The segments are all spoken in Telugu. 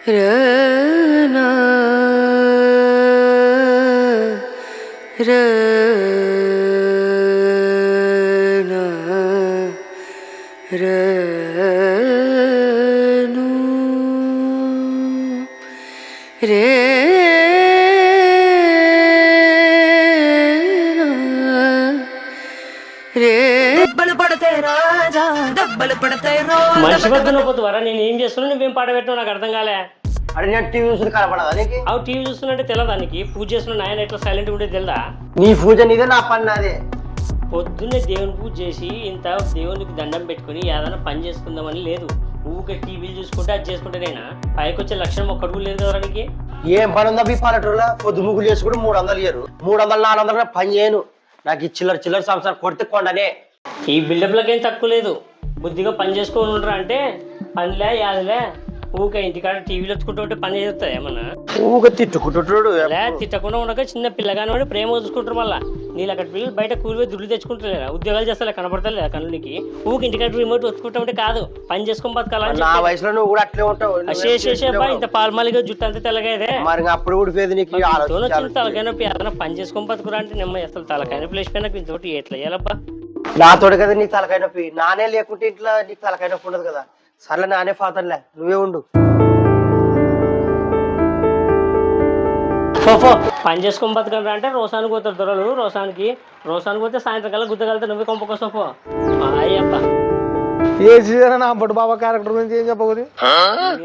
రనా రనా రను మనిషి వద్ద పోతు వరా నేను ఏం చేస్తున్నా నువ్వేం పాట పెట్టావు నాకు అర్థం కాలే. అరే నేను టీవీ చూసి కనపడదా నీకు? అవు టీవీ చూస్తున్నట్టే తెలదా నీకు? పూజ చేస్తున్నా నాయన ఎట్లా సైలెంట్ ఉంటే తెలదా? నీ పూజ నీదే, నా పని నాదే. పొద్దున్నే దేవుని పూజ చేసి ఇంత దేవునికి దండం పెట్టుకుని ఏదైనా పని చేసుకుందామని లేదు. ఊరికే టీవీలు చూసుకుంటే అది చేసుకుంటేనేనా పైకి వచ్చే లక్షణం ఒక్కడు లేదు కదా నీకు? ఏం పని ఉందా మీ పల్లెటూరులో? పొద్దు ముగ్గులు చేసుకుంటే 300 ఇయ్యరు, 300 400 పని చేయను. నాకు ఈ చిల్లర సంవత్సరం కొడితే కొండనే. ఈ బిల్డప్లకి ఏం తక్కువ లేదు. బుద్ధిగా పని చేసుకొని ఉండరా అంటే పనిలే యాదలే ఊకే ఇంటికాడ టీవీలో ఎత్తుకుంటుంటే పని చేస్తా ఏమన్నా? ఊగా తిట్టుకుంటున్నాడు. లే తిట్టకుండా ఉండక చిన్న పిల్లగాని వాడు ప్రేమ చూసుకుంటారు. మళ్ళీ నీళ్ళు అక్కడ పిల్లలు బయట కూలిపోయి దుడ్లు తెచ్చుకుంటలేరా? ఉద్యోగాలు చేస్తా కనపడతలేదా కళ్ళకి? ఊకి ఇంటికాడ రిమోట్ వచ్చుకుంటా కాదు, పని చేసుకొని బతకాలని. నా వయసులో నువ్వు కూడా అట్లే ఉంటావు. శేషేషబ్బా ఇంత పాల్మాలిగా జుట్టు అంతా తెల్లగైదే మరి అప్పుడు ఊడిపోయేది నీకు. తలకాయ నొప్పి ఏదైనా పని చేసుకొని బతుకురా అంటే నిమ్మ అసలు తలకాయ నొప్పి లేచిపోయినా ఇంతోటి ఎట్లా చేయాలబ్బా? నాతోడు కదా నీకు తలకాయ నొప్పి. నానే లేకుంటే ఇంట్లో నీకు తలకాయ నొప్పి ఉండదు కదా. సర్లే నానే ఫాతర్లే, నువ్వే ఉండు. పని చేసుకొని బతకరా అంటే రోసానికి పోతారు దొరలు. రోసానికి పోతే సాయంత్రం కల్లా గుద్దగలితే నువ్వే కొంపకోసం పో. అయ్యప్ప ఏ సీజన్ నా బొట్టు బాబా క్యారెక్టర్ గురించి ఏం చెప్పకూడదు?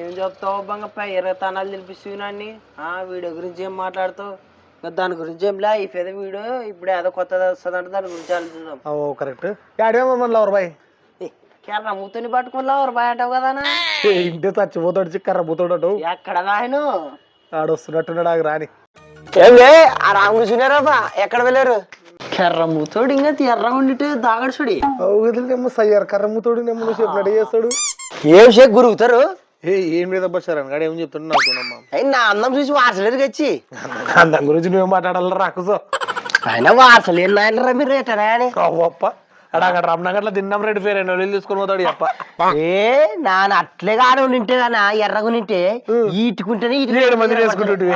ఏం చెప్తావు బంగప్ప? ఎర్రతనాలు తెలిపిస్తున్నాన్ని వీడియో గురించి ఏం మాట్లాడుతావు? దాని గురించి ఏం లే. ఈ పెద్ద వీడియో ఇప్పుడు ఏదో కొత్తది వస్తుందంటే దాని గురించి ఆలోచిద్దాం. కరెక్ట్. యాడేమో లవర్ బాయ్ కేరళ మూతని పట్టుకుని లవర్ బాయ్ అంటావు కదా? ఇంటే చచ్చిపోతాడు, చిక్కర్ర పోతాడు. ఎక్కడ రాయను ఆడొస్తున్నట్టున్నాడు రాని. ఏమే ఆ రాము కూర్చున్నారా? ఎక్కడ వెళ్ళారు? కర్ర మూతోడు ఇంకా ఎర్రగా ఉండితే దాగడు చూడి. ఏమో సయ్యారు కర్రమ్ముతోడు నెమ్మ చెప్పినట్టు చేస్తాడు. ఏం షేక్ గురుగుతారు? ఏం లేదబ్బా సార్ గాడు ఏం చెప్తున్నా అనుకున్నామ్మా. నా అందం చూసి వార్సలేరు వచ్చి. అందం గురించి నువ్వేం మాట్లాడాలి రాకుసో? ఆయన వార్సలేరు నాయనరా మీరు రేటరా అని. అవ్వప్ప అక్కడ రమణగట్ల తిన్నాం రెడ్డి ఫేర్ నీళ్ళు తీసుకొని పోతాడు చెప్ప. నాన్న అట్లే కాడు నింటే కానా ఎర్రగా నింటే ఈటుకుంటేనే 7 మందిని వేసుకుంటుంటే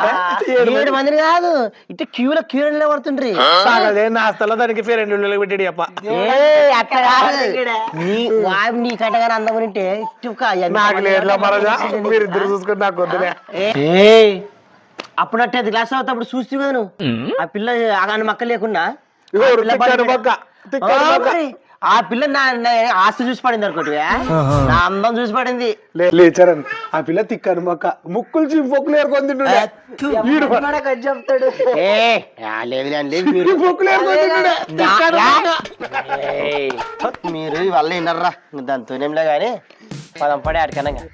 7 మందిని కాదు ఇట్లా క్యూలో పడుతుండ్రి. నా స్థలం దానికి ఫేర్ నీళ్ళు పెట్టాడు చెప్ప. అట్లా కాదు నీ కట్టగానే అందం నింటే నాకు లేదు మీరు ఇద్దరు చూసుకుంటే నాకు వద్దులే. అప్పుడట్టే గ్లాస్ అవుతాప్పుడు చూస్తూ కదా నువ్వు ఆ పిల్ల ఆగాని మక్క లేకున్నా ఆ పిల్ల నా ఆస్తి చూసి పడింది అనుకోటి, నా అందం చూసి పడింది. లేచారని ఆ పిల్ల తిక్కను మొక్క ముక్కులు చిప్పొక్కులు ఏరుకొని చెప్తాడు. మీరు వల్ల వినర్రా దాంతోనేంలే గాని పదం పడే ఆడికనంగా.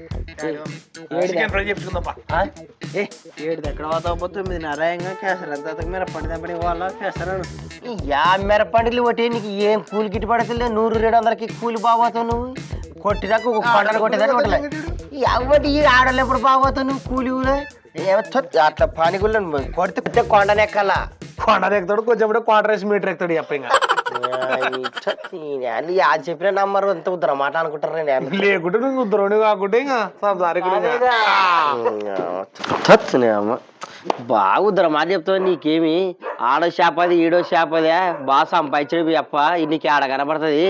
ఏడు ఎక్కడ పోతావు? 9:30 కేసరి అంత మిరపండి వాళ్ళ కేసరాను. మిరపండిలు ఒకటి నీకు ఏం కూలి గిట్టు పడతలే. 100-200కి కూలి బాగోతావు నువ్వు. కొట్టినాక ఒక పంటలు కొట్టేదాన్ని కొట్టలే. ఎవటి ఆడలు ఎప్పుడు బాగోతావు నువ్వు కూలి కూడా అట్లా పని కూడా కొడితే కొండనెక్కలా. కొండనెక్కుతాడు కొంచెం క్వార్టర్ మీటర్ ఎక్కుతాడు చెప్ప. ఇంకా అది చెప్పిన నంబర్ ఎంత ఉద్దర మాట అనుకుంటారు లేకుంటే నువ్వు ఉద్దరుని కాకుంటే ఇంకా బాగా ఉద్దర మాట చెప్తావు. నీకేమి ఆడో షాపది ఈడో షాపదే బాగా సంపాదించడు అప్ప. నీకు ఆడ కనపడుతుంది.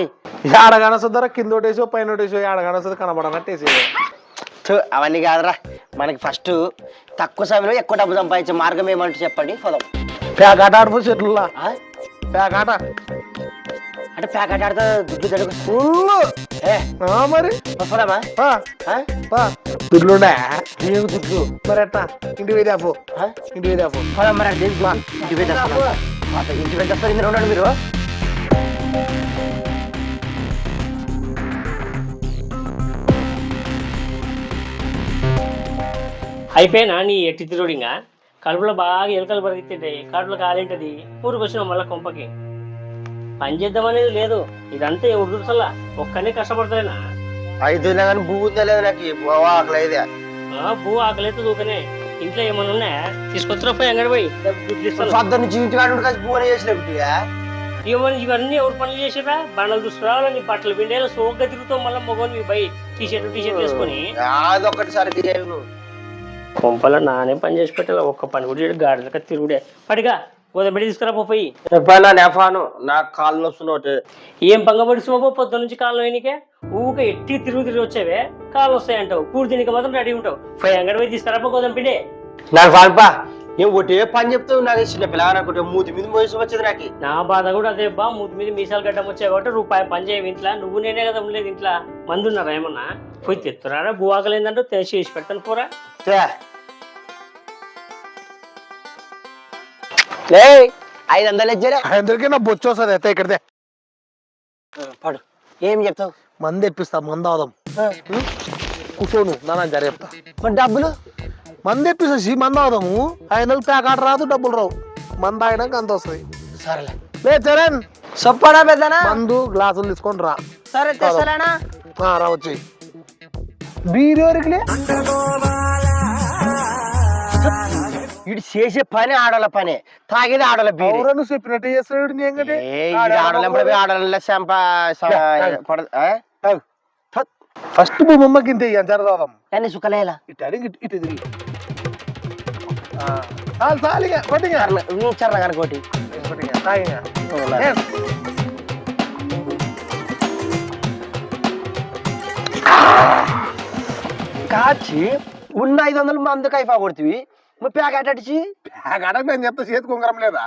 ఆడగానొస్తుందరా కింద ఒకటేసో పైన ఒకటేసో ఆడగానొస్తుంది కనపడనట్టేసి. అవన్నీ కాదురా, మనకి ఫస్ట్ తక్కువ సమయంలో ఎక్కువ డబ్బు సంపాదించే మార్గం ఏమంటే చెప్పండి. పొలం పేకాట ఆడిపో చెట్ల పేకాట అంటే పేకాట ఆడితే దుడ్డు జరుగు మరి పొలమా దుడ్లుండే దుడ్లు మరి ఎట్టా ఇంటి వేదాపు ఇంటి వేదాపు పొలం మరి ఇంటి వేస్తారు ఇంటి ఉండండి మీరు. అయిపోయినా నీ ఎట్టి తిరుడిగా కడుపులో బాగా ఎలుకలు పరిగెత్తింటాయి, కడుపులో కాలింటది. ఊరికి వచ్చినాం మళ్ళీ కొంపకి. పని చేద్దామనేది లేదు. ఇదంతా ఎవరు చూసల్లా ఒక్కనే కష్టపడతాయినా. అయితేనే కానీ భూ ఉందా లేదు నాకు ఆకలి. భూ ఆకలితే దూకనే. ఇంట్లో ఏమన్నా ఉన్నాయా? తీసుకొచ్చినా పోయి అంగడి పోయి ఇవన్నీ ఎవరు పనులు చేసిరా? బండలు చూసుకురావాలి, నీ బట్టలు పిండేలా సోగ్గా తిరుగుతావు. మళ్ళీ మొగోని బై టీ షర్ట్ వేసుకొని అదొకటి సరే కొంపల నానే పని చేసి పెట్టాలి, ఒక్క పని కూడా చేయడు, గాడిదక తిరుగుడే. పడిగా గోధుమ పిండి తీసుకురా పోయి. ఎప్పుడైనా నెఫాను నాకు కాళ్ళు నొస్తున్నావు. ఏం పంగబడిసిమో పొద్దు నుంచి కాళ్ళు వేయనికే, ఊకే ఎట్టి తిరిగి వచ్చేవే కాళ్ళు వస్తాయంటావు, కూడి తినక మాత్రం రెడీ ఉంటావు. పోయి అంగడి పోయి తీసుకురా గోధుమ పిండి. నాకు పాల్పా ఏం ఒకటే పని చెప్తావు, నాకు చిన్న పిల్లగానుకుంటే మూతి మీద మోసం వచ్చేది నాకు. నా బాధ కూడా అదే బా, మూతి మీద మీసాలు గడ్డం వచ్చాయి కాబట్టి రూపాయి పని చేయవు ఇంట్లో. నువ్వు నేనే కదా ఉండలేదు ఇంట్లో, మంది ఉన్నారా ఏమన్నా? పోయి తెత్తురారా, బువాకలేదంటూ చేసి పెడతాను పోరా. 500 ఇచ్చారా? 500కి నా బొచ్చు వస్తుంది అయితే ఇక్కడదే. పడు ఏం చెప్తావు? మంది తెప్పిస్తా, మంది అవుదాం. కూర్చోను నా జర చెప్తా. మరి డబ్బులు? మంది తెప్పిస్తా, మంది అవుదాము. 500 ప్యాక్ ఆట రాదు, డబ్బులు రావు. మంది అయినాక అంత వస్తుంది. సరేలే. లే చరణ్, చెప్పడా పెద్దనా? మందు గ్లాసులు తీసుకొని రా. సరే తెస్తానా? రా వచ్చి బీరోరికిలే. ఇటు చేసే పని ఆడల పని, తాగేది ఆడల బీరు. ఎవరన్నా చెప్పినట్టు చేస్తాడు. ఫస్ట్ బొమ్మకి ఇంత జరదాం. కానీ సుఖలేలా ఇటు అడిగి ఇటు తిరిగి చాలు చాలు ఇక కొట్టిగా చర్ర కనుకోటి కాచి ఉన్న 500 మందుకు అయిపో కొడుతుంది. ప్యాకెట్ అడిచి అడగ నేను చెప్తా, చేతి కుంగరం లేదా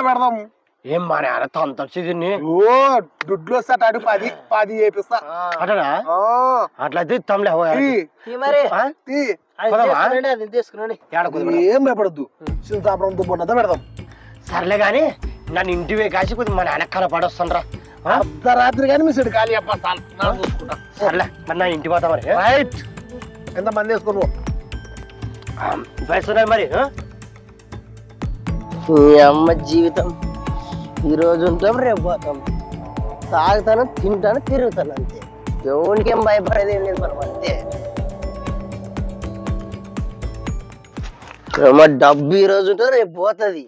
పెడదాము. ఏం మానే అంతని ఓ దుడ్లు వస్తా అటు 10 చేపిస్తా. అటనా? అట్లయితే తమ్లే ఏం భయపడద్దు. చింతాపురం దుబ్బన్నదా పెడదాం. సర్లే గాని నన్ను ఇంటివే కాసి కొద్ది మన వెనకాల పడొస్తానరా. అర్ధరాత్రి కానీ మీ సెడు ఖాళీ చెప్పా చూసుకుంటా. సర్లే మరి నా ఇంటి పోతా మరి. రైట్, ఎంత మంది వేసుకో పైసలు మరి. అమ్మ జీవితం ఈ రోజు ఉంటాం, రేపు పోతాం. తాగుతాను, తింటాను, తిరుగుతాను, అంతే. ఎవరికి ఏం భయపడేది ఏం లేదు మనం, అంతే. డబ్బు ఈ రోజు ఉంటే రేపు పోతుంది,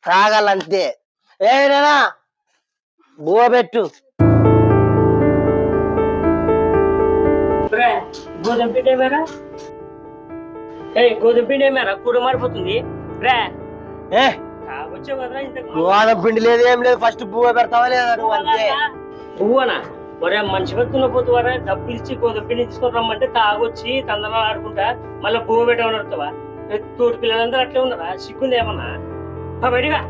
తాగాలంతే. ఏనా బువ పెట్టు. గోధుమ పిండి ఏమేరా? గోధుమ పిండి ఏమేరా? కూర మారిపోతుంది రా. వచ్చే కదరా ఇంతకు. గోధుమ పిండి లేదు ఏం లేదు, ఫస్ట్ బువ పెడతావా లేదా నువ్వు, అంతే. పువ్వనా? ఒరే మంచి పెడుతున్న పోతు వరా, డబ్బులు ఇచ్చి గోధుమ పిండి తీసుకొని రమ్మంటే తాగొచ్చి తందనాలు ఆడుకుంటా మళ్ళీ పువ్వు పెట్టమని తోటి పిల్లలందరూ అట్లే ఉన్నారా? సిగ్గుంది ఏమన్నా? బయటగా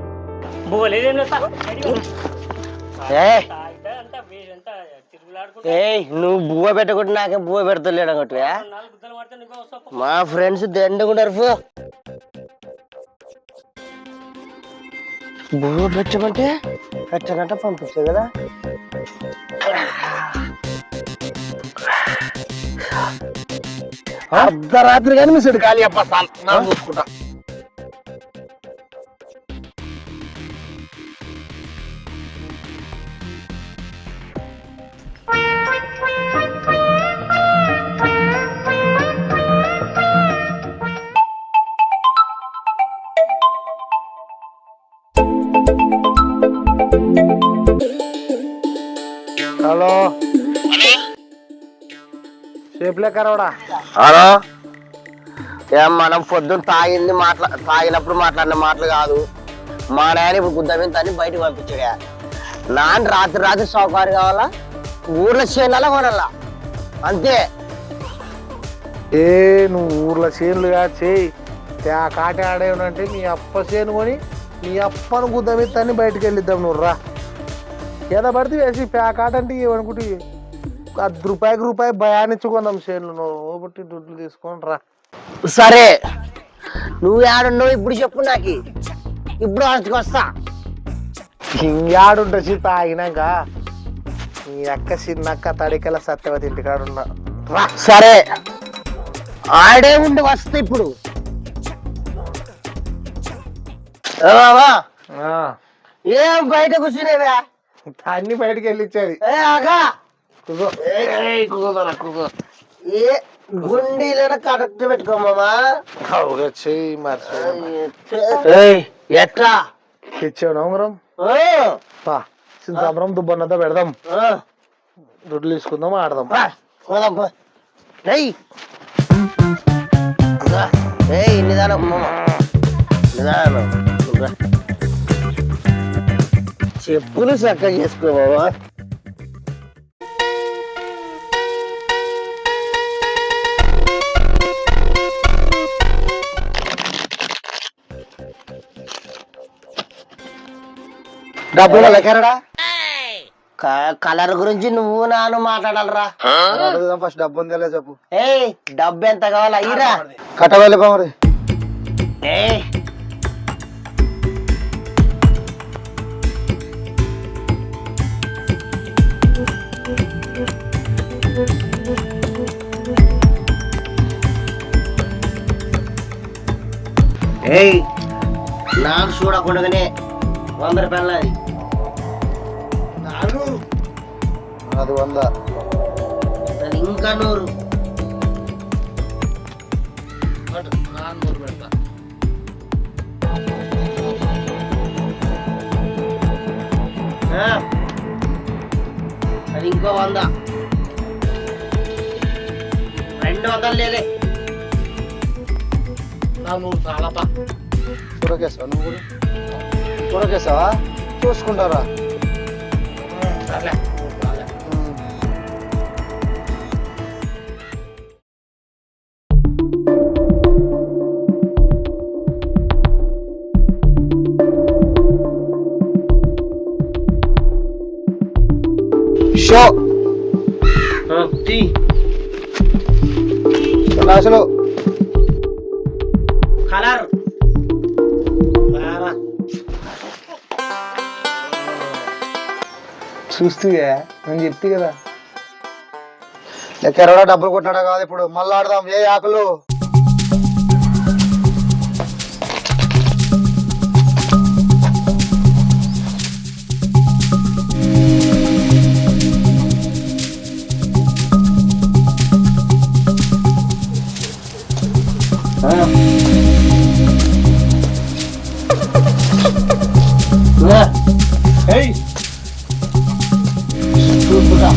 బువ్వ లేదేం లేదా? నువ్వు బువ్వ పెట్టకుండా నాకేం బువ్వ పెడతలేడు అన్నట్టు. మా ఫ్రెండ్స్ దండుకుంటారు. బువ్వ పెట్టమంటే పెట్టనంట పంపిస్తుంది కదా. అర్ధరాత్రి కానీ మీ సెడు ఖాళీ చెప్పా చూసుకుంటా. హలో సేపులే కరవడా? హలో, ఏం మనం పొద్దున్న తాగినప్పుడు మాట్లాడిన మాటలు కాదు. మా నాయన ఇప్పుడు గుద్దమని బయటకు పంపించాడా. నాన్న రాత్రి సౌకర్యం కావాలా, ఊర్లో చేయాలా కొనాలా, అంతే. నువ్వు ఊర్లో చేనులుగా చేయి, కాట ఆడేవనంటే మీ అప్ప చేను కొని మీ అప్పను గుద్దమెత్తాన్ని బయటకు వెళ్ళిద్దాం. నువ్వు రా, ఏదో పడితే వేసి కాట అంటే ఏమనుకుంటే రూపాయి భయాన్నిచ్చుకుందాం చేనులు. నువ్వు బట్టి దుడ్లు తీసుకొని రా. సరే, నువ్వు ఏడున్నావు ఇప్పుడు చెప్పు నాకు, ఇప్పుడు వస్తా. ఇంగాడుంటా తాగినాక నీ అక్క చిన్నక్క తడికల సత్యవతి ఇంటికాడున్నా. సరే, ఆడే ఉండి వస్తా ఇప్పుడు. ఏం బయట కూర్చునేవా? అన్ని బయటకు వెళ్ళిచ్చేది. గుండీలను కరెక్ట్ పెట్టుకోమా. చెయ్యి ఎట్లా తెచ్చావు నవరం? చింతాపురం దుబ్బన్నతో పెడదాం, దుడ్లు తీసుకుందాం, ఆడదాం. నిదానం నిదానం చెప్పులు చక్కగా చేసుకో బాబా. డబ్బులు లెక్కరడా కలర్ గురించి నువ్వు నాను మాట్లాడాలరా. ఫస్ట్ డబ్బు ఉందా చెప్పు. డబ్బు ఎంత కావాలా అయ్యిరా కట్టవాలి మరి. నాకు చూడకుండానే 100 రూపాయలు అది 100. ఇంకా 100 పెడతా. అది ఇంకో 100 200 లేదే. నువ్వు చాలా చూడకేసావా? నువ్వు కూడా చూడకేసావా? చూసుకుంటారా? షో అసలు కలర్ చూస్తే నేను చెప్తే కదా లెక్క ఎవరో డబ్బులు కొట్టినాడా కాదు. ఇప్పుడు మళ్ళీ ఆడదాం. ఏ ఆకులు చూసుకుంటా.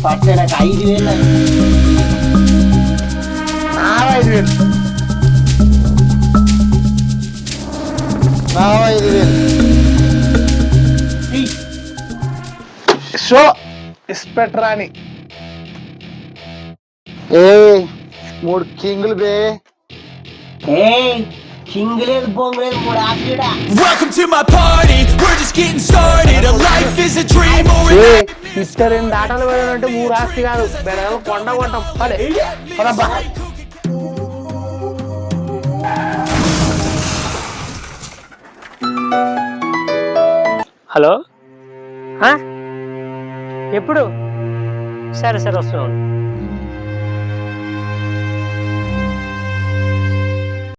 పట్టే నాకు 5,000 5,000 షో ఇస్పెట్రాని 3 కింగులు బే. కింగ్ లేదు బొంగు లేదు 3 ఆకుడా. Welcome to my party, we're just getting started. A life is a dream or ఇస్తే 2 ఆటలు పోయానంటే 3 ఆస్తి కాదు బెడలు కొండ కొట్టం. పదబ్బా. హలో ఎప్పుడు? సరే సరే వస్తున్నాను.